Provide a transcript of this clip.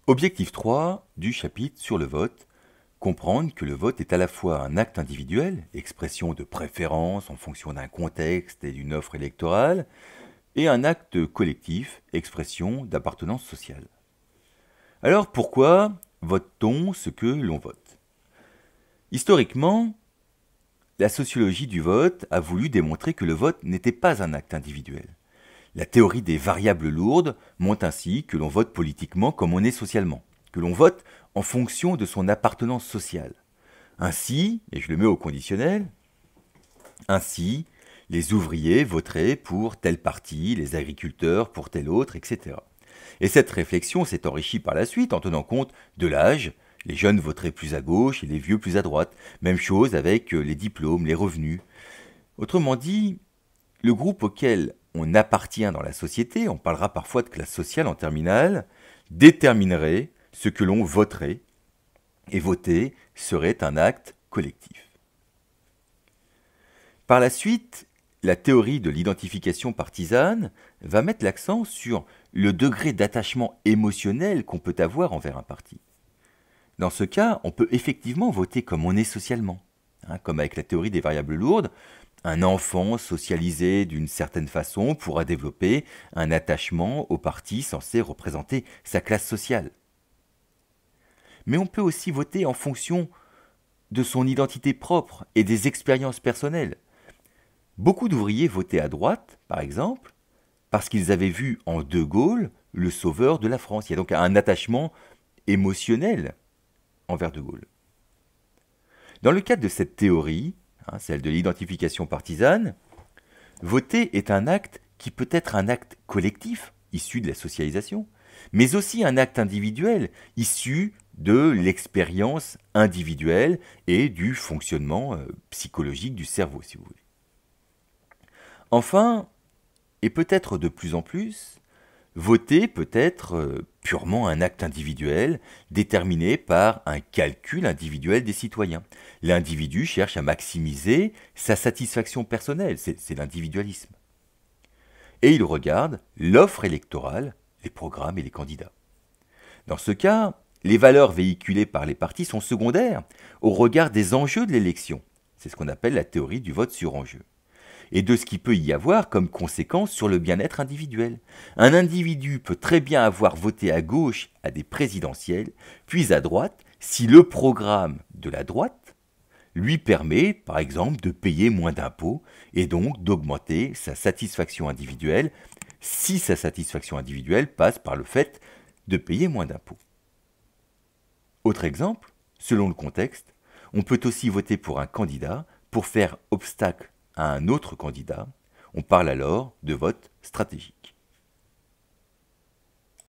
Objectif 3 du chapitre sur le vote, comprendre que le vote est à la fois un acte individuel, expression de préférence en fonction d'un contexte et d'une offre électorale, et un acte collectif, expression d'appartenance sociale. Alors pourquoi vote-t-on ce que l'on vote? Historiquement, la sociologie du vote a voulu démontrer que le vote n'était pas un acte individuel. La théorie des variables lourdes montre ainsi que l'on vote politiquement comme on est socialement, que l'on vote en fonction de son appartenance sociale. Ainsi, et je le mets au conditionnel, ainsi, les ouvriers voteraient pour tel parti, les agriculteurs pour tel autre, etc. Et cette réflexion s'est enrichie par la suite en tenant compte de l'âge. Les jeunes voteraient plus à gauche et les vieux plus à droite. Même chose avec les diplômes, les revenus. Autrement dit, le groupe auquel on appartient dans la société, on parlera parfois de classe sociale en terminale, déterminerait ce que l'on voterait, et voter serait un acte collectif. Par la suite, la théorie de l'identification partisane va mettre l'accent sur le degré d'attachement émotionnel qu'on peut avoir envers un parti. Dans ce cas, on peut effectivement voter comme on est socialement. Comme avec la théorie des variables lourdes, un enfant socialisé d'une certaine façon pourra développer un attachement au parti censé représenter sa classe sociale. Mais on peut aussi voter en fonction de son identité propre et des expériences personnelles. Beaucoup d'ouvriers votaient à droite, par exemple, parce qu'ils avaient vu en De Gaulle le sauveur de la France. Il y a donc un attachement émotionnel envers De Gaulle. Dans le cadre de cette théorie, celle de l'identification partisane, voter est un acte qui peut être un acte collectif, issu de la socialisation, mais aussi un acte individuel, issu de l'expérience individuelle et du fonctionnement psychologique du cerveau, si vous voulez. Enfin, et peut-être de plus en plus, voter peut être purement un acte individuel déterminé par un calcul individuel des citoyens. L'individu cherche à maximiser sa satisfaction personnelle, c'est l'individualisme. Et il regarde l'offre électorale, les programmes et les candidats. Dans ce cas, les valeurs véhiculées par les partis sont secondaires au regard des enjeux de l'élection. C'est ce qu'on appelle la théorie du vote sur enjeu. Et de ce qu'il peut y avoir comme conséquence sur le bien-être individuel. Un individu peut très bien avoir voté à gauche à des présidentielles, puis à droite, si le programme de la droite lui permet, par exemple, de payer moins d'impôts et donc d'augmenter sa satisfaction individuelle, si sa satisfaction individuelle passe par le fait de payer moins d'impôts. Autre exemple, selon le contexte, on peut aussi voter pour un candidat pour faire obstacle à un autre candidat. On parle alors de vote stratégique.